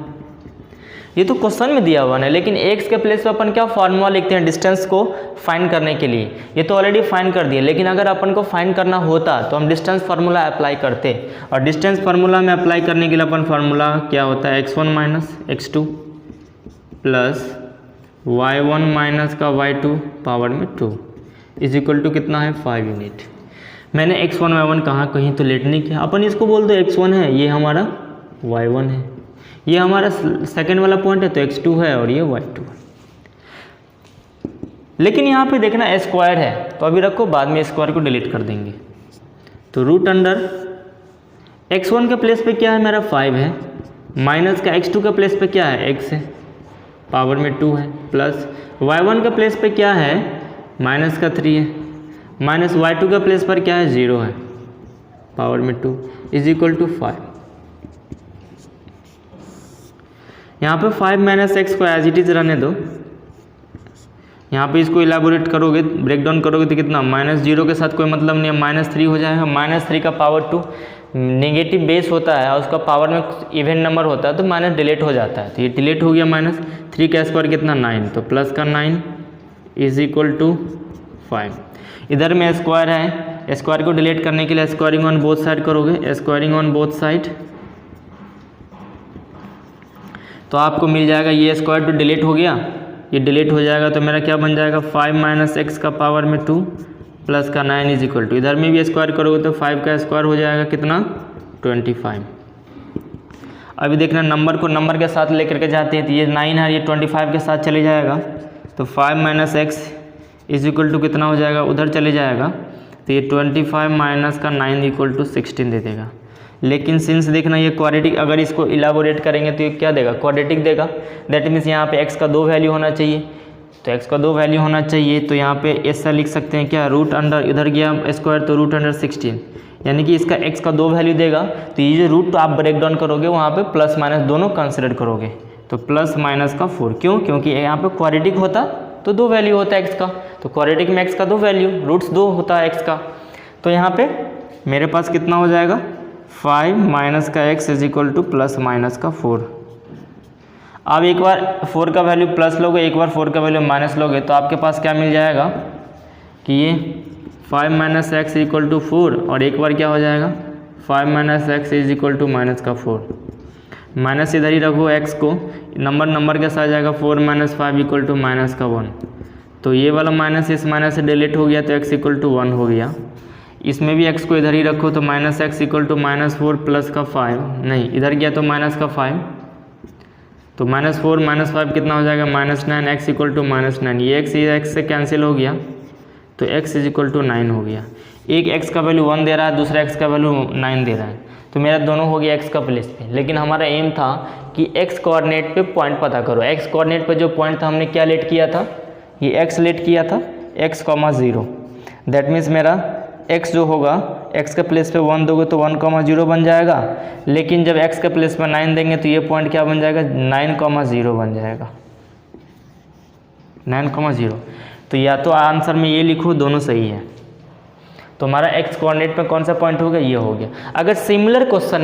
ये तो क्वेश्चन में दिया हुआ है, लेकिन x के प्लेस पे अपन क्या फार्मूला लिखते हैं डिस्टेंस को फाइंड करने के लिए। ये तो ऑलरेडी फाइंड कर दिया, लेकिन अगर अपन को फाइंड करना होता तो हम डिस्टेंस फार्मूला अप्लाई करते। और डिस्टेंस फार्मूला में अप्लाई करने के लिए अपन फार्मूला क्या होता है, x1 minus x2 plus y1 minus का y2 पावर में 2 इज इक्वल टू कितना है 5 यूनिट। मैंने x1 y1 कहाँ कहीं तो लेट नहीं किया, अपन इसको बोल दो x1 है, ये हमारा y1 है, ये हमारा सेकंड वाला पॉइंट है तो x2 है और ये y2 है। लेकिन यहाँ पे देखना स्क्वायर है तो अभी रखो, बाद में स्क्वायर को डिलीट कर देंगे। तो रूट अंडर x1 के प्लेस पे क्या है मेरा 5 है, माइनस का x2 के प्लेस पे क्या है x है, पावर में 2 है, प्लस y1 के प्लेस पे क्या है माइनस का 3 है, माइनस y2 के प्लेस पर क्या है 0 है, पावर में 2 इज इक्वल टू 5। यहाँ पे 5 माइनस एक्स को एज इट इज रहने दो। यहाँ पे इसको इलाबोरेट करोगे, ब्रेक डाउन करोगे तो कितना माइनस 0 के साथ कोई मतलब नहीं है, -3 हो जाएगा। -3 का पावर 2 नेगेटिव बेस होता है और उसका पावर में इवन नंबर होता है तो माइनस डिलीट हो जाता है, तो ये डिलीट हो गया। -3 का स्क्वायर कितना 9, तो प्लस का 9 इज इक्वल टू 5। इधर में स्क्वायर है, स्क्वायर को डिलीट करने के लिए स्क्वायरिंग ऑन बोथ साइड करोगे, स्क्वायरिंग ऑन बोथ साइड तो आपको मिल जाएगा, ये स्क्वायर तो डिलीट हो गया, ये डिलीट हो जाएगा तो मेरा क्या बन जाएगा 5 माइनस एक्स का पावर में 2 प्लस का 9 इज इक्वल टू, इधर में भी स्क्वायर करोगे तो 5 का स्क्वायर हो जाएगा कितना 25। अभी देखना नंबर को नंबर के साथ लेकर के जाते हैं तो ये 9 है, ये 25 के साथ चले जाएगा तो 5 minus X is equal to कितना हो जाएगा, उधर चले जाएगा तो ये 25 माइनस का 9 इक्वल टू 16 दे देगा। लेकिन सिंस देखना ये क्वाड्रेटिक, अगर इसको इलाबोरेट करेंगे तो ये क्या देगा, क्वाड्रेटिक देगा। दैट मीन्स यहाँ पे x का 2 वैल्यू होना चाहिए, तो x का 2 वैल्यू होना चाहिए, तो यहाँ पे ऐसा लिख सकते हैं क्या, रूट अंडर इधर गया स्क्वायर तो रूट अंडर 16, यानी कि इसका x का 2 वैल्यू देगा। तो ये जो रूट तो आप ब्रेक डाउन करोगे वहाँ पे प्लस माइनस दोनों कंसिडर करोगे, तो प्लस माइनस का 4, क्यों, क्योंकि यहाँ पे क्वाड्रेटिक होता तो 2 वैल्यू होता है x का, तो क्वाड्रेटिक में x का 2 वैल्यू, रूट्स 2 होता है x का। तो यहाँ पे मेरे पास कितना हो जाएगा 5 माइनस का x is equal two plus minus का 4। अब एक बार 4 का वैल्यू प्लस लोगे, एक बार 4 का वैल्यू माइनस लोगे तो आपके पास क्या मिल जाएगा कि ये 5 माइनस एक्स इक्वल टू 4, और एक बार क्या हो जाएगा 5 minus X is equal to minus का 4। माइनस इधर ही रखो x को, नंबर के साथ जाएगा 4 माइनस 5 इक्वल टू माइनस का 1, तो ये वाला माइनस इस माइनस से डिलीट हो गया तो x इक्वल टू 1 हो गया। इसमें भी x को इधर ही रखो तो minus X equal to -4 plus का 5, नहीं इधर गया तो माइनस का 5, तो -4 माइनस 5 कितना हो जाएगा -9, x इक्वल टू -9, ये x से कैंसिल हो गया तो x इज इक्वल टू 9 हो गया। एक x का वैल्यू 1 दे रहा है, दूसरा x का वैल्यू 9 दे रहा है, तो मेरा दोनों हो गया x का प्लेस पे। लेकिन हमारा एम था कि x कोऑर्डिनेट पे पॉइंट पता करो। x कोऑर्डिनेट पे जो पॉइंट था हमने क्या लेट किया था, ये x लेट किया था x, 0। दैट मीन्स मेरा x जो होगा x के प्लेस पे 1 दोगे तो 1, 0 बन जाएगा, लेकिन जब x के प्लेस पे 9 देंगे तो ये पॉइंट क्या बन जाएगा 9, 0 बन जाएगा, 9, 0। तो या तो आंसर में ये लिखो, दोनों सही है। तो हमारा x कोऑर्डिनेट में कौन सा पॉइंट हो गया, ये हो गया। अगर सिमिलर क्वेश्चन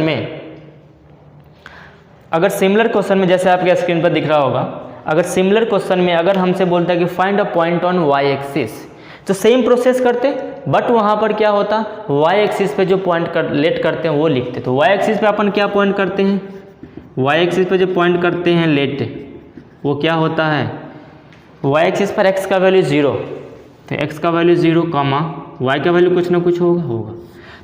में जैसे आपके स्क्रीन पर दिख रहा होगा, अगर सिमिलर क्वेश्चन में अगर हमसे बोलता है कि find a point on y axis, तो सेम प्रोसेस करते, बट वहाँ पर क्या होता y एक्सिस पे जो पॉइंट लेट करते हैं वो लिखते। तो y एक्सिस पे अपन क्या पॉइंट करते हैं, y एक्सिस पे जो पॉइंट करते हैं लेट, वो क्या होता है y एक्सिस पर x का वैल्यू 0, तो x का वैल्यू 0, y का वैल्यू कुछ ना कुछ होगा।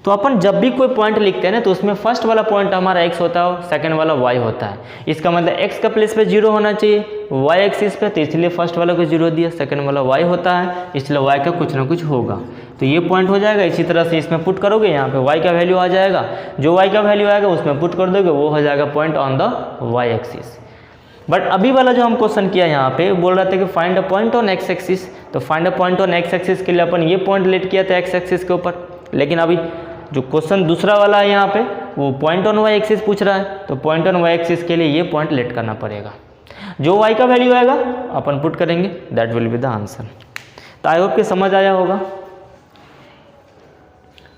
तो अपन जब भी कोई पॉइंट लिखते हैं ना तो उसमें फर्स्ट वाला पॉइंट हमारा x होता है, सेकंड वाला y होता है। इसका मतलब x का प्लेस पे 0 होना चाहिए y एक्सिस पे, तो इसलिए फर्स्ट वाला को 0 दिया, सेकंड वाला y होता है इसलिए y का कुछ ना कुछ होगा, तो ये पॉइंट हो जाएगा। इसी तरह से इसमें पुट करोगे, यहाँ पे y का वैल्यू आ जाएगा, जो y का वैल्यू आएगा उसमें पुट कर दोगे, वो हो जाएगा point on the y axis. But अभी वाला जो हम क्वेश्चन किया यहाँ पे बोल रहा था कि find a point on x axis, तो find a point on x axis के लिए अपन ये पॉइंट लेट किया था x एक्सिस के ऊपर। लेकिन अभी जो क्वेश्चन दूसरा वाला है यहाँ पे वो पॉइंट ऑन y एक्सिस पूछ रहा है, तो पॉइंट ऑन y एक्सिस के लिए ये पॉइंट लेट करना पड़ेगा। जो y का वैल्यू आएगा अपन पुट करेंगे, that will be the answer. तो आई होप कि समझ आया होगा।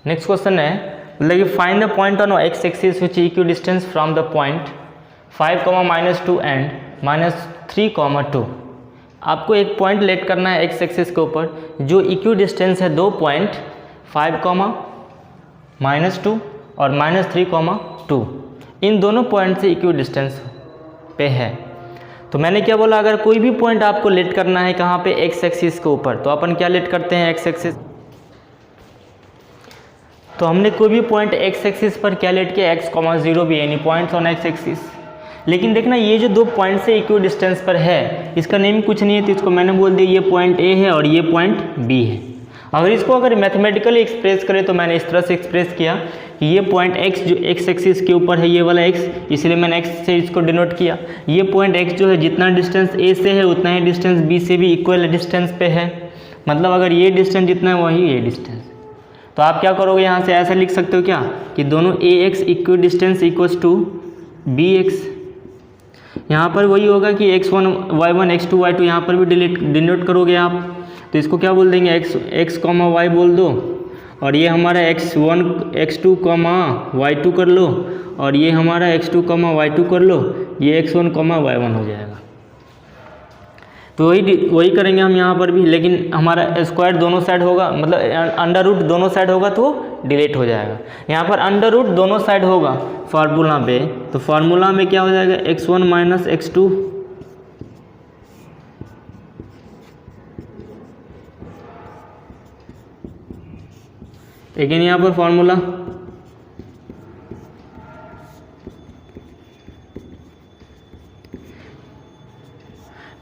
नेक्स्ट क्वेश्चन है मतलब कि find the point on x axis which equi distance from the point 5, -2 and -3, 2। आपको एक पॉइंट लेट करना है एक्स एक्सिस के ऊपर जो इक्वी डिस्टेंस है 2 पॉइंट 5, -2 और -3, 2। इन दोनों पॉइंट से इक्वी डिस्टेंस पे है। तो मैंने क्या बोला, अगर कोई भी पॉइंट आपको लेट करना है कहाँ पे, एक्स एक्सिस के ऊपर, तो अपन क्या लेट करते हैं, एक्स एक्सिस। तो हमने कोई भी पॉइंट एक्स एक्सिस पर क्या लेट किया, x, 0 भी, यानी पॉइंट्स ऑन एक्स एक्सिस। लेकिन देखना ये जो 2 पॉइंट से इक्वी डिस्टेंस पर है, इसका नेम कुछ नहीं है, तो इसको मैंने बोल दिया ये पॉइंट A है और ये पॉइंट B है। अगर मैथमेटिकली एक्सप्रेस करें तो मैंने इस तरह से एक्सप्रेस किया कि ये पॉइंट x जो एक्स एक्सिस के ऊपर है, ये वाला x, इसलिए मैंने x से इसको डिनोट किया। ये पॉइंट x जो है जितना डिस्टेंस A से है उतना ही डिस्टेंस B से भी इक्वल डिस्टेंस पे है। मतलब अगर ये डिस्टेंस जितना है वही ये डिस्टेंस। तो आप क्या करोगे, यहाँ से ऐसा लिख सकते हो क्या कि दोनों ax equidistance equals to bx। यहाँ पर वही होगा कि x1 y1 x2 y2, यहाँ पर भी डिनोट करोगे आप, तो इसको क्या बोल देंगे, x, y बोल दो, और ये हमारा x1 x2 y2 कर लो, और ये हमारा x2 y2 कर लो, ये x1 y1 हो जाएगा। तो वही करेंगे हम यहाँ पर भी, लेकिन हमारा स्क्वायर दोनों साइड होगा, मतलब अंडर रूट दोनों साइड होगा तो डिलीट हो जाएगा। यहाँ पर अंडर रूट दोनों साइड होगा फार्मूला पे, तो फार्मूला में क्या हो जाएगा, x1 माइनस x2 लेकिन यहाँ पर फार्मूला,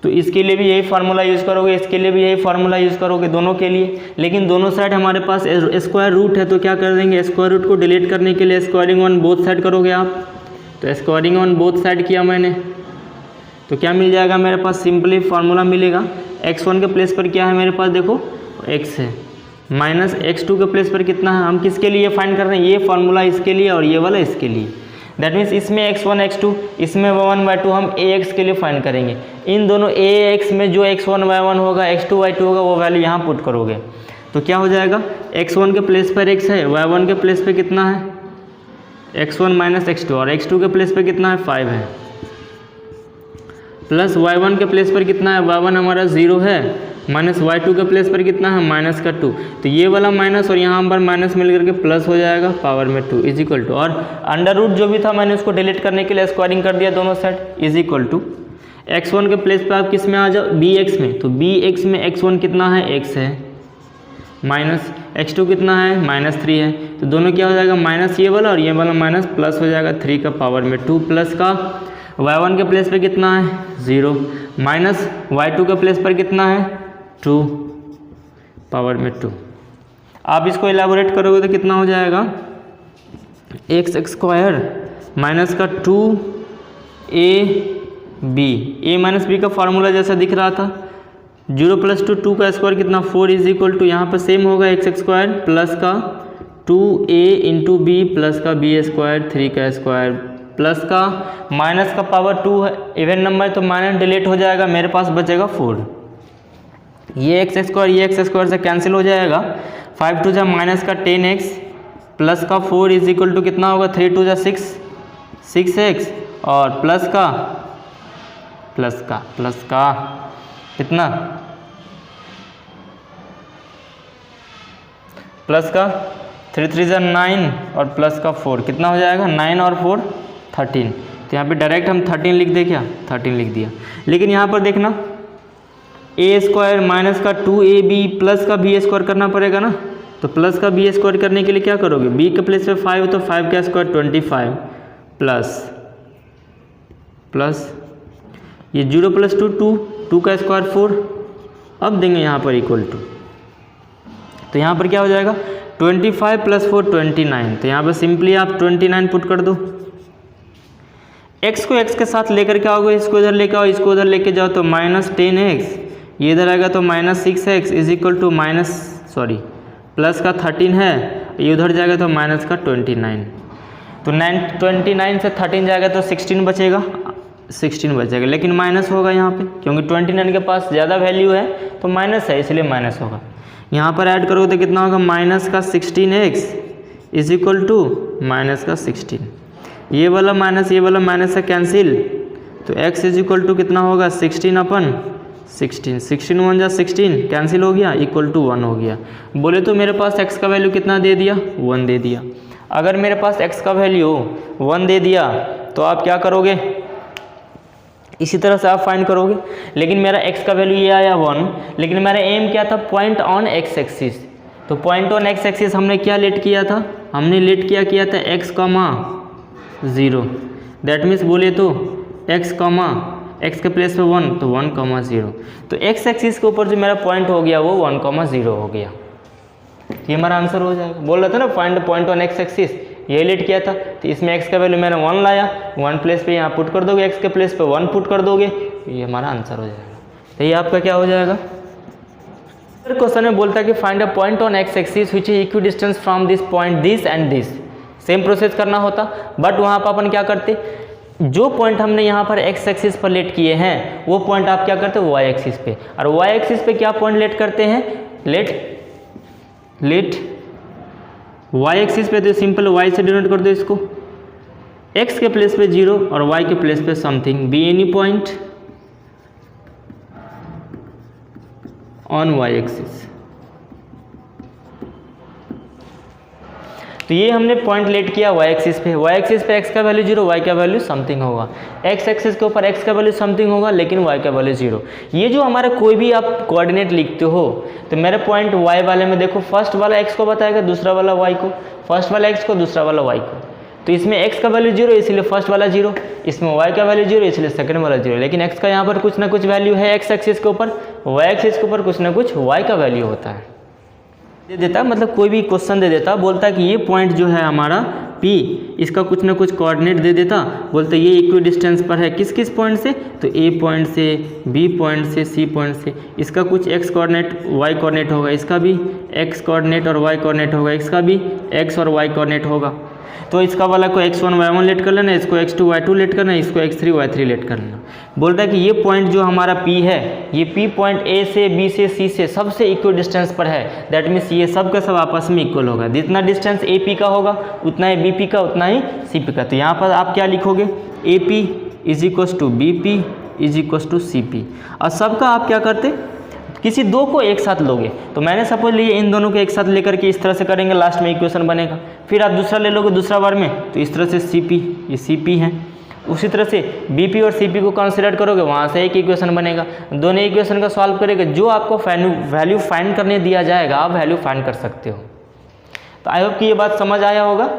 तो इसके लिए भी यही फार्मूला यूज़ करोगे, इसके लिए भी यही फार्मूला यूज़ करोगे, दोनों के लिए। लेकिन दोनों साइड हमारे पास स्क्वायर रूट है, तो क्या कर देंगे, स्क्वायर रूट को डिलीट करने के लिए स्क्वायरिंग ऑन बोथ साइड करोगे आप। तो स्क्वायरिंग ऑन बोथ साइड किया मैंने, तो क्या मिल जाएगा मेरे पास, सिंपली फार्मूला मिलेगा। x1 के प्लेस पर क्या है मेरे पास, देखो x है, माइनस x2 के प्लेस पर कितना है, हम किसके लिए फाइंड कर रहे हैं, ये फार्मूला इसके लिए और ये वाला इसके लिए। दैट मीन्स इसमें x1 x2, इसमें y1 y2 हम ax के लिए फाइंड करेंगे। इन दोनों ax में जो x1 y1 होगा, x2 y2 होगा, वो वैल्यू यहाँ पुट करोगे, तो क्या हो जाएगा, x1 के प्लेस पर x है, y1 के प्लेस पे कितना है, x1 माइनस x2, और x2 के प्लेस पे कितना है, 5 है, प्लस y1 के प्लेस पर कितना है, y1 हमारा 0 है, माइनस y2 के प्लेस पर कितना है, माइनस का 2। तो ये वाला माइनस और यहाँ पर माइनस मिल करके प्लस हो जाएगा, पावर में 2 इज इक्वल टू, और अंडर रूट जो भी था मैंने उसको डिलीट करने के लिए स्क्वायरिंग कर दिया दोनों side, is equal to x1 के प्लेस पर आप किस में आ जाओ, bx में, तो bx में x1 कितना है, x है, माइनस x2 कितना है, -3 है, तो दोनों क्या हो जाएगा, माइनस ये वाला और ये वाला माइनस प्लस हो जाएगा, 3 का पावर में 2 प्लस का, y1 के प्लेस पे कितना है, 0, माइनस y2 के प्लेस पर कितना है, 2 पावर में 2। आप इसको एलाबोरेट करोगे तो कितना हो जाएगा, एक्स स्क्वायर माइनस का 2ab माइनस बी का फार्मूला जैसा दिख रहा था, 0 + 2 2 का स्क्वायर कितना, 4 इज इक्वल टू, यहाँ पर सेम होगा एक्स स्क्वायर प्लस का 2a इंटू बी प्लस का b स्क्वायर 3 का स्क्वायर प्लस का माइनस का पावर 2 है, इवन नंबर तो माइनस डिलीट हो जाएगा, मेरे पास बचेगा 4। ये एक्स स्क्वायर से कैंसिल हो जाएगा, 5 2 जा माइनस का 10x प्लस का 4 इज इक्वल टू कितना होगा, 3 2 जा 6x और प्लस का कितना, प्लस का 3 3 जा 9 और प्लस का 4 कितना हो जाएगा, 9 और 4 13। तो यहाँ पे डायरेक्ट हम 13 लिख दे, क्या 13 लिख दिया। लेकिन यहाँ पर देखना a स्क्वायर माइनस का 2ab प्लस का b स्क्वायर करना पड़ेगा ना, तो प्लस का b स्क्वायर करने के लिए क्या करोगे, b के प्लेस पे 5 तो 5 का स्क्वायर 25 प्लस ये 0 + 2 2 का स्क्वायर 4, अब देंगे यहाँ पर इक्वल टू, तो यहाँ पर क्या हो जाएगा, 25 + 4 29। तो यहाँ पर सिंपली आप 29 पुट कर दो, x को x के साथ लेकर के आओगे, इसको इधर लेके आओ, इसको उधर लेके जाओ, तो -10x, ये इधर आएगा तो -6x is equal two plus का 13 है, ये उधर जाएगा तो माइनस का 29। तो 29 से 13 जाएगा तो 16 बचेगा, लेकिन माइनस होगा यहाँ पे, क्योंकि 29 के पास ज़्यादा वैल्यू है तो माइनस है, इसलिए माइनस होगा। यहाँ पर ऐड करोगे तो कितना होगा, माइनस का 16x is equal to minus का 16। ये वाला माइनस से कैंसिल, तो x इज इक्वल टू कितना होगा 16 अपन 16, 16 1 जा 16 कैंसिल हो गया, इक्वल टू 1 हो गया। बोले तो मेरे पास x का वैल्यू कितना दे दिया 1 दे दिया। अगर मेरे पास x का वैल्यू 1 दे दिया तो आप क्या करोगे, इसी तरह से आप फाइंड करोगे। लेकिन मेरा x का वैल्यू ये आया 1, लेकिन मेरा एम क्या था, पॉइंट ऑन x एक्सिस। तो पॉइंट ऑन x एक्सिस हमने क्या लेट किया था, हमने लेट किया था x, 0। दैट मीन्स बोले तो x के प्लेस पे 1 तो 1, 0। तो x एक्सिस के ऊपर जो मेरा पॉइंट हो गया वो 1, 0 हो गया। ये हमारा आंसर हो जाएगा। बोल रहा था ना find point on x axis, ये लेट किया था। तो इसमें x का वैल्यू मैंने 1 लाया, 1 प्लेस पे यहाँ पुट कर दोगे, x के प्लेस पे 1 पुट कर दोगे, ये हमारा आंसर हो जाएगा। तो ये आपका क्या हो जाएगा। क्वेश्चन में बोलता है कि find a point on x axis which is equidistance from this point this and this. Same process करना होता, बट वहाँ पर अपन क्या करते, जो पॉइंट हमने यहाँ पर x एक्सिस पर लेट किए हैं वो पॉइंट आप क्या करते हो y एक्सिस पे। और y एक्सिस पे क्या पॉइंट लेट करते हैं, लेट y एक्सिस पे तो सिंपल y से डिनोट कर दो इसको, x के प्लेस पे 0 और y के प्लेस पे something, be any point on y axis. तो ये हमने पॉइंट लेट किया y एक्सिस पे, y एक्सिस पे x का वैल्यू 0, y का वैल्यू समथिंग होगा, x एक्सिस के ऊपर x का वैल्यू समथिंग होगा लेकिन y का वैल्यू 0। ये जो हमारा कोई भी आप कोऑर्डिनेट लिखते हो तो मेरे पॉइंट y वाले में देखो, फर्स्ट वाला x को बताएगा, दूसरा वाला y को, फर्स्ट वाला x को, दूसरा वाला y को। तो इसमें x का वैल्यू 0 इसलिए फर्स्ट वाला 0, इसमें y का वैल्यू 0 इसलिए सेकंड वाला 0। लेकिन x का यहाँ पर कुछ ना कुछ वैल्यू है x एक्सिस के ऊपर, y एक्सिस के ऊपर कुछ ना कुछ y का वैल्यू होता है। दे देता, मतलब कोई भी क्वेश्चन दे देता, बोलता है कि ये पॉइंट जो है हमारा P, इसका कुछ ना कुछ कोऑर्डिनेट दे देता, बोलते ये इक्वी डिस्टेंस पर है किस किस पॉइंट से, तो A पॉइंट से, B पॉइंट से, C पॉइंट से। इसका कुछ x कोऑर्डिनेट y कोऑर्डिनेट होगा, इसका भी x कोऑर्डिनेट और y कोऑर्डिनेट होगा, इसका भी x और y कोऑर्डिनेट होगा। तो इसका वाला को x1 y1 लेट कर लेना, इसको x2 y2 लेट करना, इसको x3 y3 लेट कर लेना। बोलता है कि ये पॉइंट जो हमारा P है, ये P पॉइंट A से B से C से सबसे इक्वल डिस्टेंस पर है। दैट मीन्स ये सब का सब आपस में इक्वल होगा, जितना डिस्टेंस AP का होगा उतना ही BP का, उतना ही CP का। तो यहाँ पर आप क्या लिखोगे, AP is equals to BP is equals to CP। और सबका आप क्या करते, किसी दो को एक साथ लोगे। तो मैंने सपोज लिए इन दोनों को एक साथ लेकर के इस तरह से करेंगे, लास्ट में इक्वेशन बनेगा। फिर आप दूसरा ले लोगे दूसरा बार में, तो इस तरह से CP, ये CP है। उसी तरह से BP और CP को कंसीडर करोगे, वहाँ से एक इक्वेशन बनेगा। दोनों इक्वेशन का सॉल्व करेंगे, जो आपको वैल्यू फाइंड करने दिया जाएगा आप वैल्यू फाइंड कर सकते हो। तो आई होप कि ये बात समझ आया होगा।